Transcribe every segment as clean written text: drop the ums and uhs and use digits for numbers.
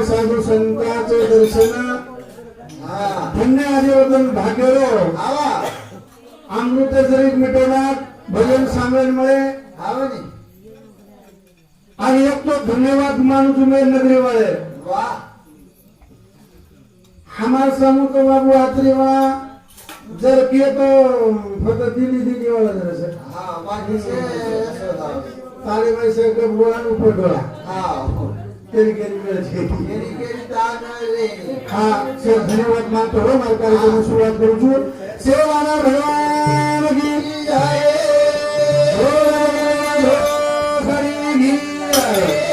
साधू संतांचे दर्शन धन्य आदिवर्तन भाग्यरो अमृत जरीत मिटवणार भजन सांगण्यामुळे आणि एक तो धन्यवाद मानू तुम्हें नगरी वाले हमार समूह तो बाबू आतरी वाला जर किए तो फक्त दिली वाला जरा से बाकी से ताले में से के बोला ऊपर डोला केरी सर धन्यवाद मानतो हो मला कार्यक्रम सुरुवात करू छु सेवाना भगवान की जय हो हरी की जय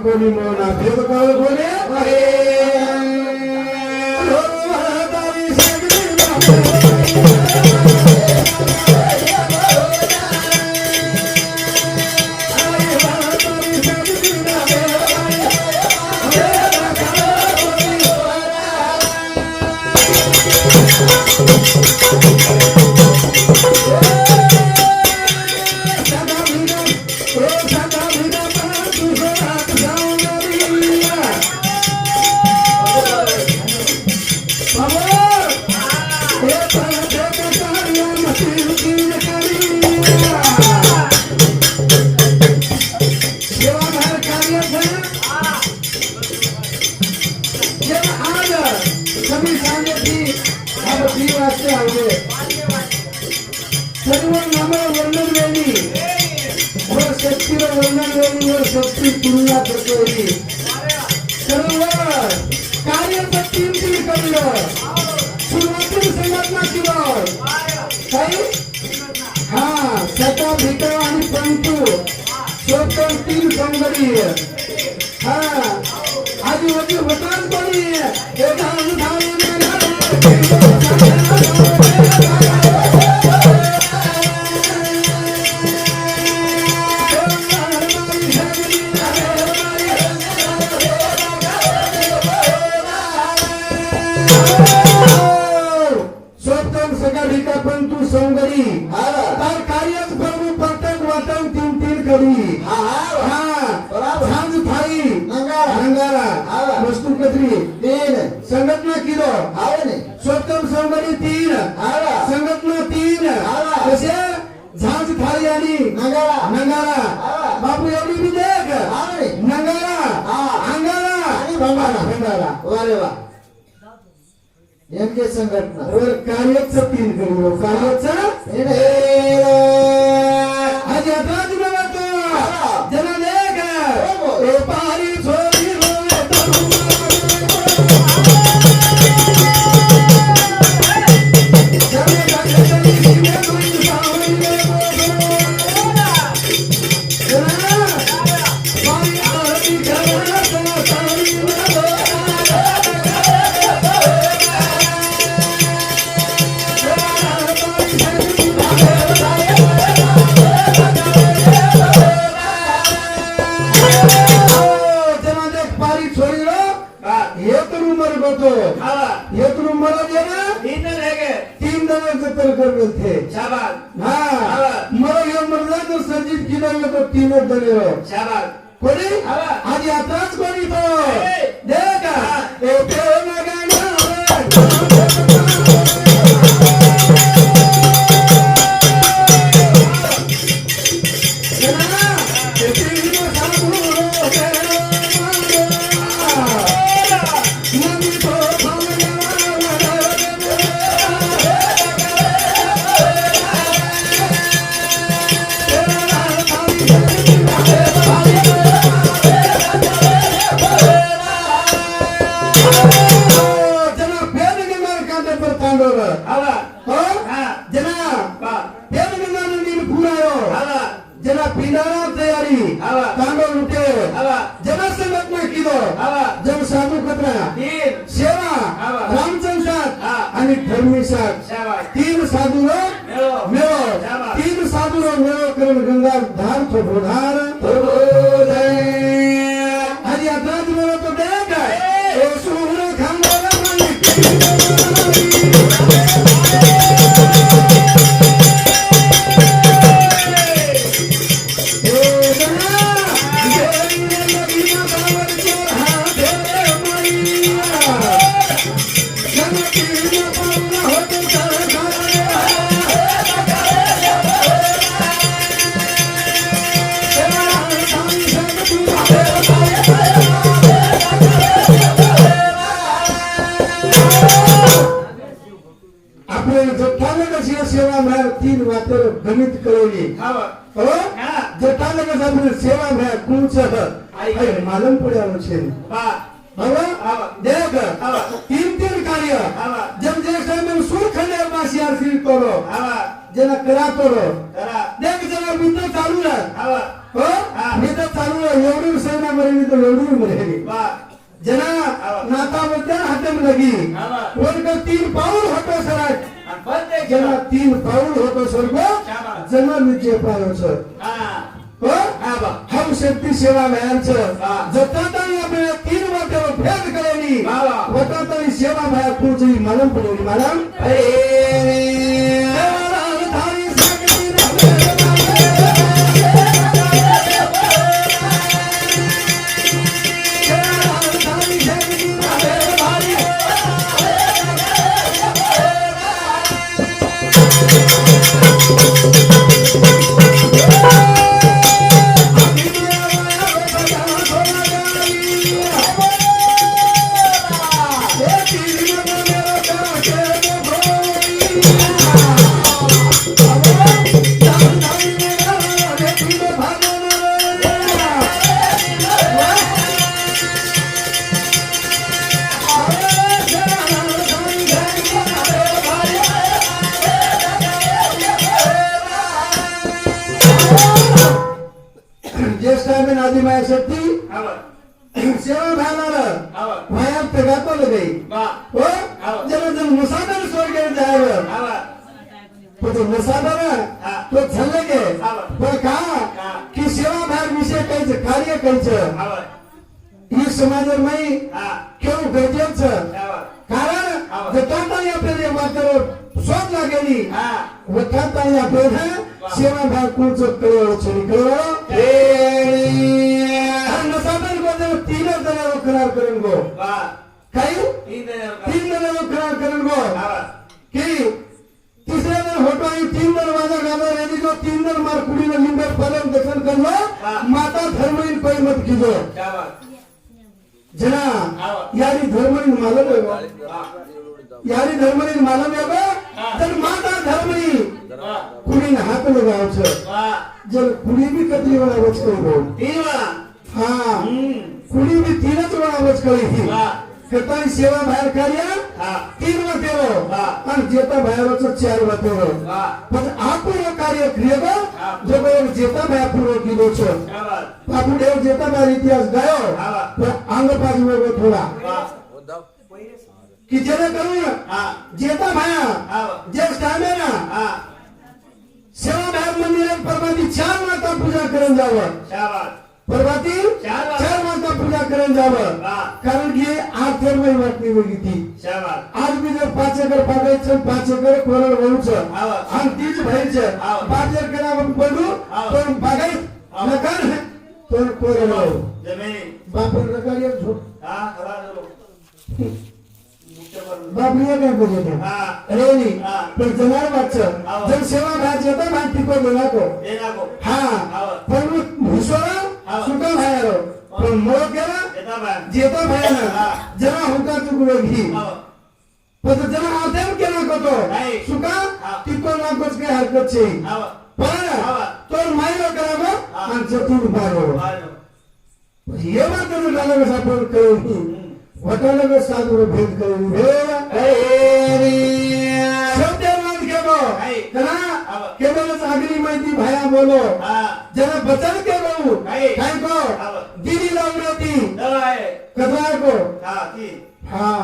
कोणी मोना भेद करो बोले शक्ति तुलना करते सर्व कार्यपत्ती करणं सुरुवातीला संघटना केलं काही सता भिका आणि पंतू स्वतः तीन संगडी आदिवासी वतन कोणी सौंदरी तर कार्यच प्रभू प्रत्येक वाटण तीन करी झांज थाई अंगारा वस्तू कदरी तीन संघटना किलो स्वतंत्र सौंदरी तीन संघटना तीन कसे झांज थाई आणि नंगारा बापू एवढी भी देख नंगारा अंगारा आणि भंगारा वारे वा यांचे संघटना और कार्यच तीन करू कार्यच आज आता तुला तो जना लेग ओ पारी छोरी रोए संजीत किलो तो तीनों दले कोणी आज यात्राच कोणी तो देखा बांधवलं आवा हो हा जना बा पेलगंगा नदीने पूर आयो आवा जना पिंडारा तयारी आवा तांडव लुटे आवा जना संघटना किदो आवा जन साधू कतरा तीन सेवा आवा रामचंद्र साथ हा आणि धर्मी साथ शाबाश तीन साधू मेळो मेळो शाबाश तीन साधू मेळो करून गंगा धार थोडोधार आज यात्राच मेळो तो देख ओ सुर खांदारा मालिक આપણે જઠ્ઠાનગર સેવા માં तीन वातर गणित कळवली आवा हो हा जठ्ठानगर આપણે સેવા માં કોણ છે आई मालूम પડ્યો છે बा હવે आवा દેખ आवा तीन कार्य आवा जब जे समय सुर खंडे पास यार श्री करो आवा जना करा करो करा देख जरा मित्र चालू है आवा हो हा. मित्र चालू है एवढी सेना मरेली तो एवढी मरेली बा जना नाता बद्दल हातम लगी आवा वर का 3 पाऊल होतो सराट आणि बंद जना 3 पाऊल होतो स्वर्ग शाबाश जना निजे पायो छ हा हो आवा हम शक्ती सेवा भयांचं हा. जतातानी आपल्याला 3 वाटेवर भेद करेली आवा वतातानी सेवा भया पुढची मालम पडली मालम धारी सागरी ज्येष्ठ आदिमाया शक्ती आवा सेवा भावना आवा वयात पेगातो लगे बा हो जरा जर मुसाफिर स्वर्ग जायला आवा तो जो मुसाफिर हा. तो झाले गे आवा पण का हा. की सेवा भाव विषय कायचं कार्य कायचं आवा ही समाजामध्ये हा केवळ गरजेचं आवा कारण आवा. जतातानी आपल्याला मात्र शोध लागेली हा वतातानी आपल्याला सेवा भाव कोणचं कळवळ छडी कळवळ मुसाफिर बद्दल 3 जणांवर करार करून गो बा काही तीन जण 3 जणांवर करार करून गो आवा की तिसऱ्या जण होतो आणि 3 जण माझा गावा रेडी जो 3 जण मार कुडीला लिंबर फलन दर्शन करलो हा. माता धर्महीन कोई मत कीजो शाबाश जना आवा यारी धर्महीन मालूम है बा यारी धर्महीन मालूम है हा. तर माता धर्महीन बा कुडीन हात लगाव छ बा जर कुडी भी कतरी वाला बच करो तीन वेळा हां हम्म कुडी भी 3च वाला बच करी बा कताई सेवा बाहेर कार्य हा 3 वाटेरो हा. आणि जेता बाहेरचं 4 वाटेरो बा पण आपण कार्य क्रियेब जब जेता भाया पूरो किलो छ शाबाश आपण देव जेता भाया इतिहास गायो आवा पण अंग बाजू में थोड़ा बा कि जेने करू हा जेता भाया आवा जे टाइम है ना हा सेवा भाया मंदिरात परमाती 4 माता पूजा करून जावं शाबाश परमाती 4 माता पूजा करून जावं बा कारण की आज धर्म वाटणी वेगळी ती शाबाश आज मी जर 5 एकर पागायचं 5 एकर कोणाला वळूचं आवा आणि तीच भाईचं आवा. 5 एकर आपण पडू आवा. पण बागायत आवा. नकार पण कोणाला वळू जमिनी बापर नकार एक झोप हा खरा झालो मुख्य बरोबर बापली काय बोलतो हा रेनी हा. पण जनार वाटचं आवा. जर सेवा भात येता माहिती को देणार दे नाको हा आवा पण भुसोरा आवा. सुका भायर पण मोळ केला येता बा जेता भायर हा. जरा हुका चुकलो घी आवा पण जरा आदेम केला कोतो नाही. सुका हा. तिको नाकोच काय हरकत छे आवा पण आवा. तो मायलो करावं हा. आणि जतून पारो बाळो हे मात्र झालं कसं आपण करू वटाला साधू भेद करून भाया बोलो हाँ जरा बचन के बहु काई को आव दीदी लावती दवाए कदवाय को हाँ की हाँ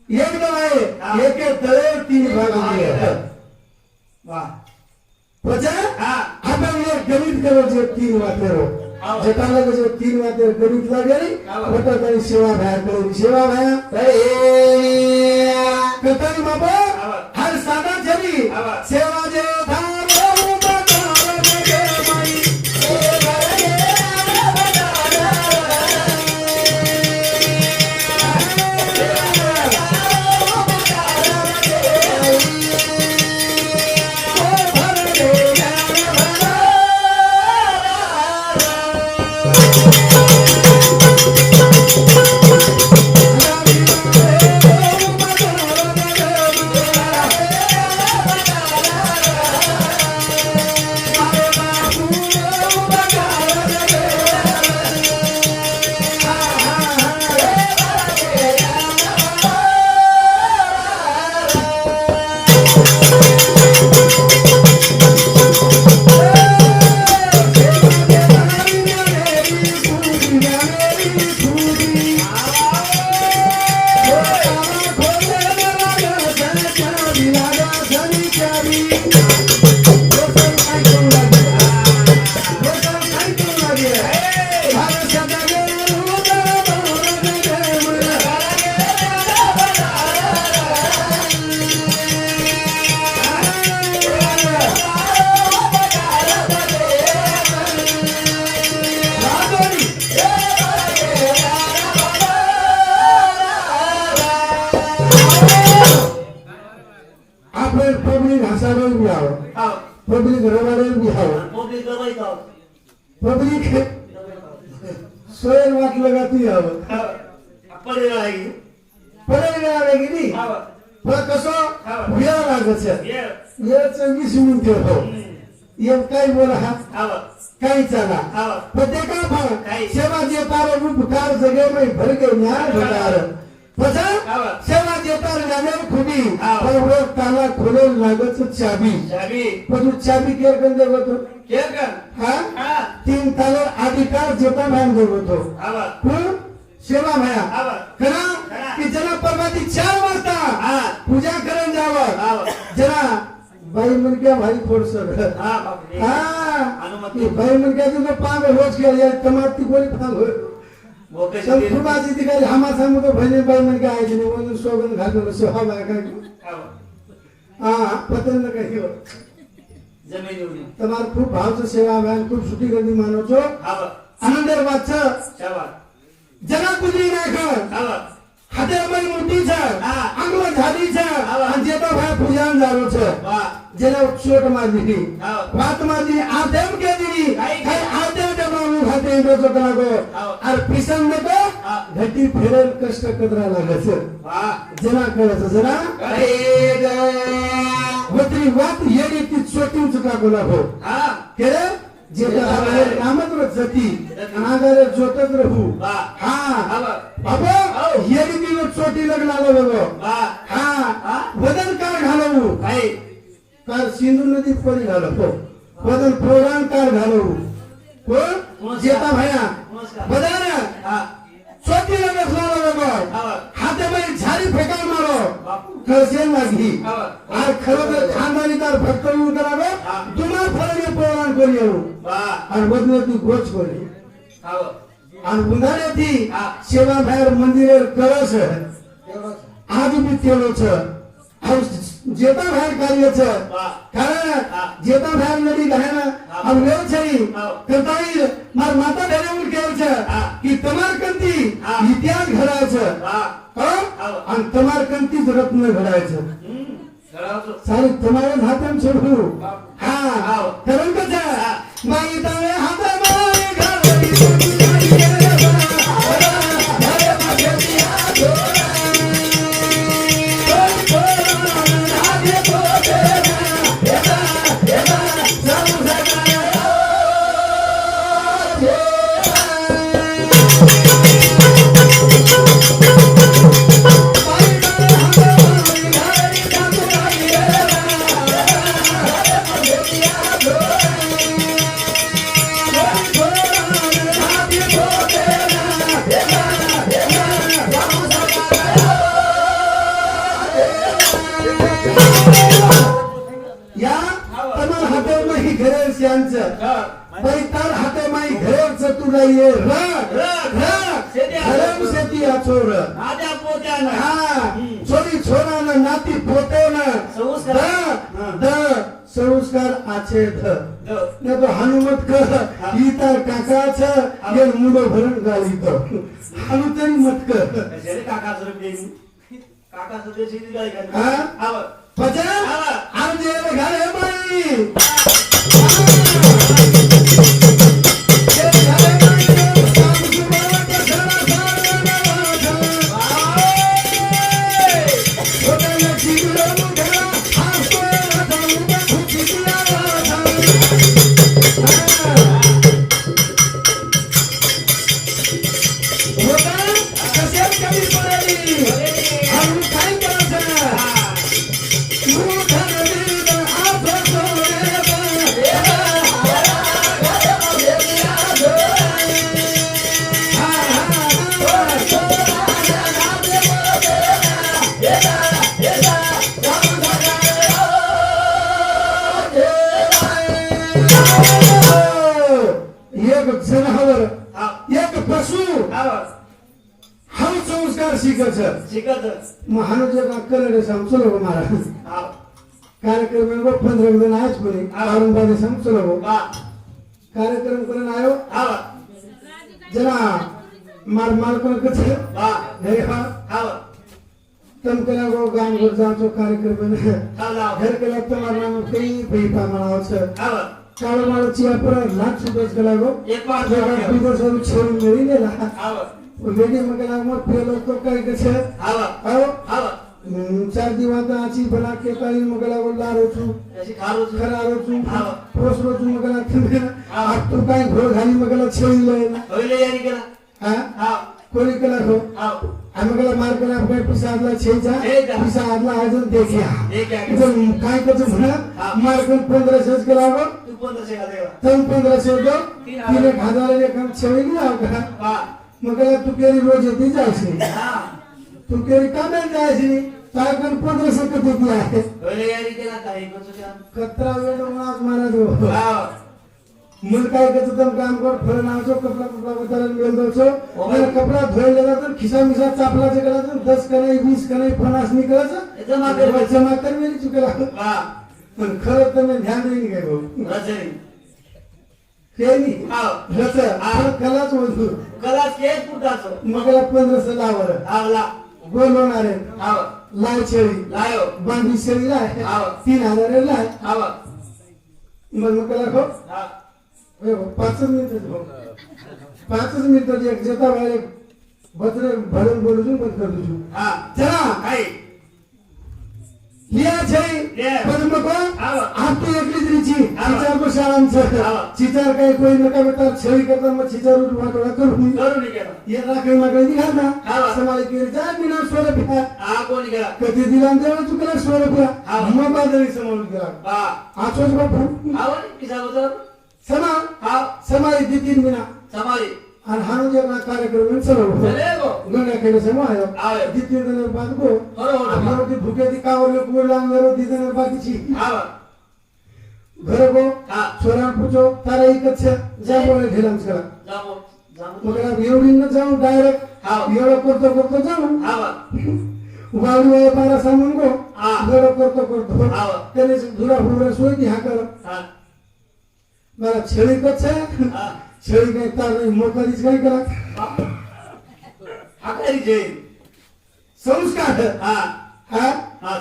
एक दवाए हाँ। एक के तले 3 भाग दिए वाह प्रजा हाँ आपण ये गणित करो जे 3 वाते रो आव जटाला जो 3 वाते गणित लागली आव वटा तरी सेवा भाया करो सेवा भाया कतरी बाबा आव हर सादा जरी आव सेवा जे धारो बकार दे माई આપણે પબ્લિક હસાડો બી આવો आव પબ્લિક રવાડો બી આવો मोदी दवाई खाओ પબ્લિક સોયર વાત લગાતી આવો पडे राही પડે આવે કે નહીં आव પણ કશો વેર લાગે છે ये એ 24 મિનિટ થયો એમ કઈ બોલા आव કઈ ચાલા आव પણ તે કા ફળ કઈ? સેવા જે તારો ઉપકાર જગ્યામાં ભરી ગયો જ્ઞાન ભટાર પછી आव સેવા જે તાર નામે ખૂબી હા. પણ वो તાલા ખોલે લાગે છે ચાબી चाबी બધું ચાબી કેર કરી દેવો તો क्या कर હા हाँ 3 તાલો अधिकार જેતા ભાન દેવો તો आव હું સેવા ભયા आव करा करा. की जना परवाती 4 वाजता हाँ पूजा करून जावं आव जरा बाई मुलग्या भाई थोडस हाँ बाप रे हा अनुमती. की बाई मुलग्या तुझं पांग रोज केलं या टमाटी गोळी पांग वो कैसे तर दे खूप आज अधिकारी हमा सांगू तो भजन बाई मुलग्या आहे जिने म्हणून सोगन घालतो सोहा बाय काय आव हा पतंग काही हो जमीन उडी તમાર ખૂબ ભાવજો સેવા ભાઈ ખૂબ સુટી ગંદી માનો છો आव આનંદર વાત છે शाबाश જરા કુદરી નાખો आव હાથે અમારી મોટી છે હા. આંગળો ઝાડી છે આવા. અને જે તો ભાઈ પૂજાન જારો છે वाह જેને ચોટ માર દીધી आव વાત માર દીધી આ તેમ કે દીધી કાઈ કઈ આ તેમ જમાનું ખાતે ઇન્દ્ર ચોકલાગો આવ. আর পিছন দেখো હા. ઘટી ફેરેલ કષ્ટ કદરા લાગે છે वाह જેના કરે છે જરા अरे વતરી વાત ये रीति ચોટી ચુકા બોલા હો हाँ કે રે જે તારે નામત જતી આગારે જોતત રહું वाह હા आव बाबा આવ. ये रीति ચોટી લગલાલો બાબा वाह हा હા. वदन कार घालवू भाई कार सिंधू नदी परी घालवू वदन प्रोग्राम कार घालवू कोण जेता भया नमस्कार बदन हाँ ચોટી લગલાલો बाबा आव हाते में झारी फेका मारो बापू करसेन लागी आव আর খরবে খানদানি তার ভক্ত উতরাবে হ্যাঁ। তোমার ফলে প্রমাণ করিও वाह আর বদনতি গোছ করি आव আর উন্ধারেতি হ্যাঁ। সেবা ভাইয়ের মন্দিরের কলস আজ বি তেলো છે আর જેતા ભાઈ કાર્ય છે वाह કારણ હા. જેતા ભાઈ નદી ગહેના હા. આમ લેવ છે હા. કરતાઈ માર માતા ઘરે ઉલ કેવ છે હા. કે તમાર કંતી હા. ઇતિહાસ ઘડાય છે वाह હા હા. અને તમાર કંતી જ રત્ન ઘડાય છે कराओ तो सारी तुम्हारे हाथम छोड़ू बाप. हाँ आओ. करूँ का जा हाँ. माई तारे हाथे मारे घारी सुनाई के बा घरे माथे दिया छोरा आगे तो तेरा एदा एदा सब सगाया माई तारे हाथे मारे घारी सुनाई के बा घरे माथे दिया छोरा या तुम्हाला हातावर नाही घरे श्यांचं पैतार हाते माई घरेच तुला ये घरम शेती छोर हा छोरी छोरानं नाती पोतेनं द संस्कार आछे ध न तो हनुमत क ही तर काकाच ये मुंडो भरण गाली तो हनु तरी मत क हा पजा आम जे घरे बाई जनावर एक पशु हम संस्कार शिकत महानुज कलर समचलो महाराज कार्यक्रम में 15 दिन आज कोणी औरंगाबाद समचलो कार्यक्रम करून आयो जना मार मार कोण कथे हे हा तम केला गो गाम घर जाचो कार्यक्रम में घर केला तुम्हारा नाम कई बेपा मनाव छ कालो मारो चिया पर लाख सुदस केला गो एक बार बिदर सब छोरी मेरी ने ला लेडी मगला म फेलो तो काय कछे आओ 4 दिवस आची बना के ताली मगला गो लारो छु ऐसी खारो छु खरारो छु पोसरो छु मगला थमे अब तो काय घोर घाली मगला छोरी ले ना होइले यारी केला हां कोणी केला हो आमगला मार केला काय पिसादला छेजा पिसादला अजून देखिया इथं काय कच म्हणा मार कोण 1500 केला गो तू 1500 का देवा तुम 1500 दो 3000 ले काम छेवी ना का मगला तू केरी रोज येती जायसी तू केरी का नाही जायसी काय कोण 1500 कधी दिया आहे होइले यारी केला काही कचो कतरा वेळ मास मारा दो मन काय करतो तुम काम कर फळ नावचो कपडा बदलून मेल दोचो और कपडा धोयला तर खिसा मिसा चापलाचे केला तर 10 कनाई 20 कनाई 50 निकळायचं जमा कर मेली चुकला पण खरं तर मी ध्यान नाही काय भाऊ रजनी हे नी रच कलाच बोलतो कला केस पुटाचो मगला 1500 लावर आवला बोलवणारे आव लाल शेळी लायो बांधी शेळी लाय 3000 लाय आव मगला खो 5 मिनिट एक जता वाले बत्र भरून बोलू छु बंद कर दू हां चला हाय लिया छै पद्म को आप तो एकली दरीची चिचार को शाळांच चिचार काय कोई नका बेटा छळी करता मग चिचार उठवा थोडा करू नहीं केला ये राखे मागे दिला ना समाले के जा बिना सोरे पिता कोणी केला कधी दिला देव चुकला सोरे पिता मग बादरी समोर गेला आचोच बापू आव किसा होतो समा समाई दितीन बिना समाई आणि हानो जेवना कार्यक्रम में चलो चलेगो गंगा के समय आयो आयो दितीन दिन बाद को बरोबर हम की भूखे दी कावले कोला मेरो दिदन बाकी छी आव घर को छोरा पूछो तारा एक छ जा बोले ढेलम चला जामो जामो मगर एवढी न जाऊ डायरेक्ट एवढं करतो जाऊ आव वाळू आहे पारा सामान को एवढं करतो आव त्याने धुरा फुरा सोय दी हा कर मला छेळी कछ छेळी काय तार मोकरीच काय करा आकारी जे संस्कार हां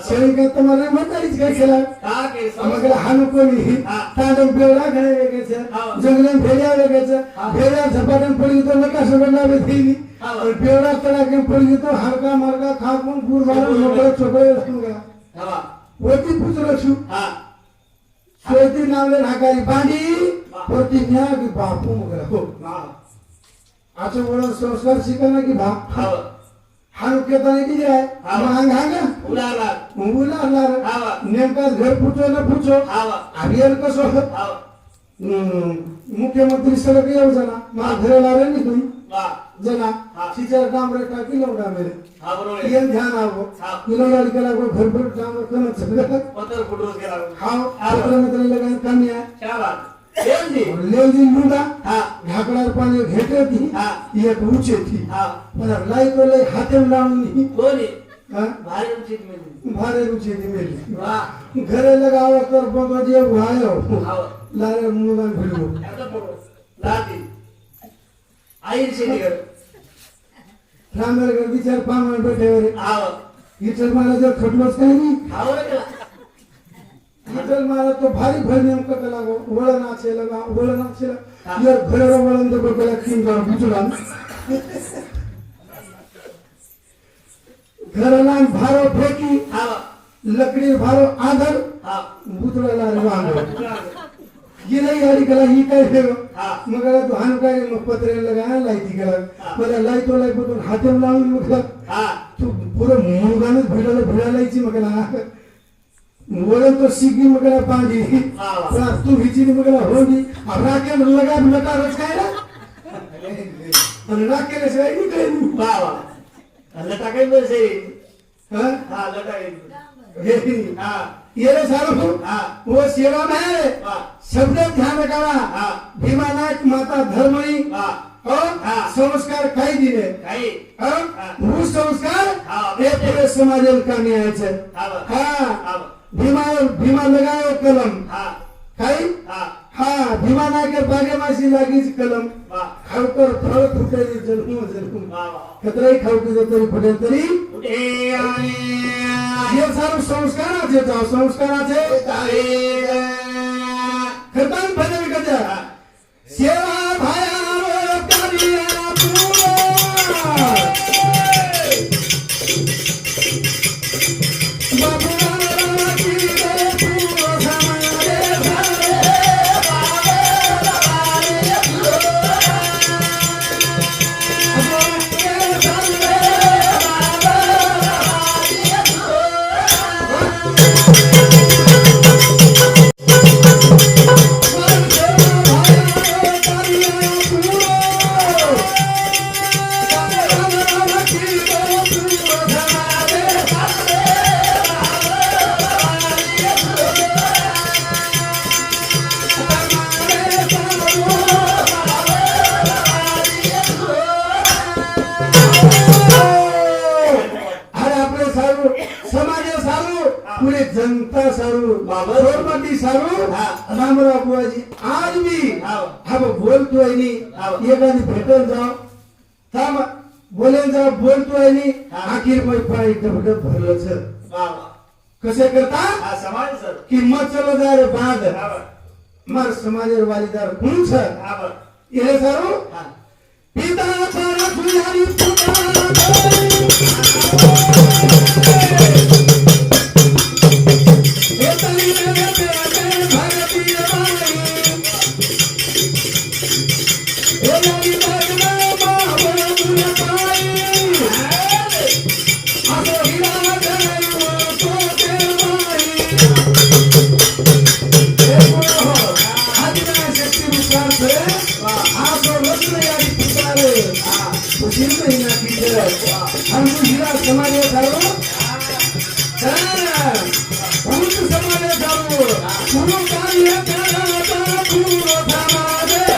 छेळी काय तुम्हाला मोकरीच काय केला का के मग हानु कोणी तांडव बेवडा घरे वेगेছে जंगलन भेड्या वेगेছে भेड्या झपाटन पडी तो नका सगळा वेथीनी और बेवडा तडा के पडी तो हरका मरका खापून गुरबार मोकळे छोकळे असू गया हां वरती पुचलो छु सोयती नावले नाकारी बांडी वरती न्या की बापू मगला हो आचो वळण संस्कार शिकना की बा हानु केता की जाय मांग हांगा उलाला नेमका घर पूछो न पूछो अभियान कसो मुख्यमंत्री सगळं येऊ जाना मा घरे लावले नाही तुम्ही जना हाँ। सिचर डामरे टाकी लौटा मेरे हा बरोबर आहे. ये ध्यान आवो हाँ। किलो लाल कला को भरपूर काम करना चाहिए पत्तर फुटून गेला. हां हाँ। पत्र मतलब लगा कमी है क्या बात. देवजी. ले दिन मुंडा हा ढाकणार पाणी घेते थी हाँ. एक ऊंचे थी हा पर लाई तो लाई हाथे में लाऊंगी कोणी हां भारी उचित मिळली. भारे ऊंचे थी मेरी वाह. घरे लगाओ कर बंदो जे भायो हा लारे मुंडा भिड़ो आता फोटो लाती आई शेती कर. रामर गर्दी चार पांच में बैठे रे हा हिटल मारा जर खटलोच काही नाही हा बरोबर. हिटल मारा तो भारी भरने का कला वळण आछे लगा वळण आछे हाँ। यार घरे वळण तो बकला तीन बार बुचला घरला भारो फेकी हा लकड़ी भारो आधर हा बुतला रे वांगो ये नहीं गाड़ी कला ही काय फेरो हाँ। मगर तो हान काय पत्रे लगाया लाइटी कला हाँ। मला लाइट तो लाइट तो हाथे में लाऊं मतलब हा तू पूरा मुंगाने भिडायची मगला वळण तो सीगी मगला पांडी हाँ। पण तू हिची मगला होगी अब राके लगा लटा रच काय ना आणि राके ले सही नहीं कहीं वाह वाह. लटा काही बसे. हां हा लटा काही. हे हा ये रे सारो हा वो सेवा में वाह शब्द ध्यान रखावा हा भीमानायक माता धर्मणी वाह और हाँ। संस्कार काही दिले काही और वो संस्कार हाँ। हे पूरे समाजाला कामी यायचे हा हा हा भीमा लगायो कलम हा काही हा हा भीमा नायकर बागेमाशी लागीच कलम वाह खावकर फळ फुटेली जन्म वाह वाह. कतराही खावकी तरी फुटेल तरी कुठे आणि हे सारे संस्काराचे जाव संस्काराचे खरतान भजन कजा सेवा भाया करिया पूरा बाबूराव की पूरा समारे अरे आपले सारू समाज सारू पुरे जनता सारू बाबा. सोरमती सारू हा. रामराव बुवाजी आज भी हा. हा बोलतोय नी हा. एखादी भेटून जाव थांब बोलेन जाव बोलतोय नी हा. आखिर मग पाय डबडब भरलं सर वाह वाह. कसे करता हा समाज सर. कि मत चलो जा रे बाद हा बरं. मार समाजेर वालीदार कोण सर हा बरं. ये सारू हा पिता पारा फुलारी पुता समाज झालो समाज झालो पूर्ण कार्य करायचा पूर्ण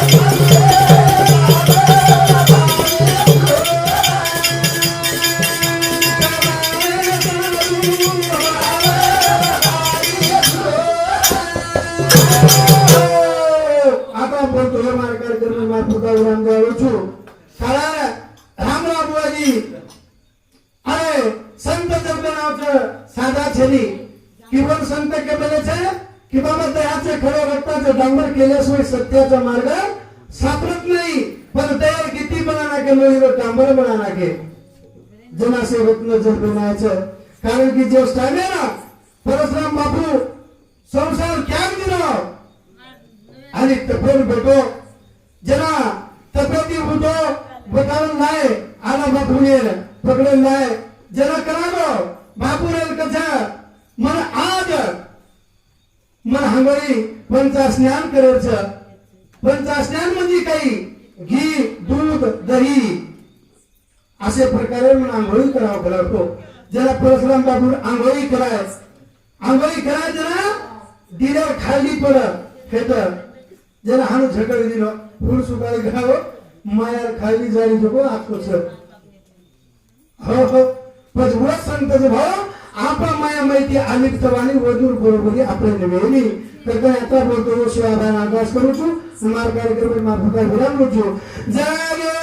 आता बोलतो हे मार कार्यक्रम मार पुतावरून जाऊ છું कारण रामराव बुवाजी अरे संत जगनावचं साधा छेली किंवा संत के बोले छे की बाबा दयाचे खरे रक्ताचे डांबर केल्याशिवाय सत्याचा मार्ग सापडत नाही पण तयार किती बनाना के लोळीवर डांबर बनाना के जनासे रत्न जर बनायचं कारण की ज्येष्ठ आहे ना परशुराम बापू संसार त्याग दिला आणि तपेल भेटो जना तपेती होतो बतावून नाही आला बापूने पकडून नाही जना करागो बापूरेल कथा मन आज मन हंगरी पंचा स्नान करायचं पंचा स्नान म्हणजे काही घी दूध दही अशा प्रकारे म्हणून आंघोळी करावं लागतो. ज्याला परशुराम बाबू आंघोळी कराय ज्याला दिल्यावर खाली पडत हे तर ज्याला हाणू झटक दिलं फुल सुकाळी घावं माया खाली जारी जगो आत्मच हो पण व संतच भाऊ आपा माया माहिती आलिप्त वाणी वधूर बरोबरी आपल्या निवेली तर काय आता बोलतो शिवाय आकाश करू मार कार्यक्रम मार्फत विराम करू जागे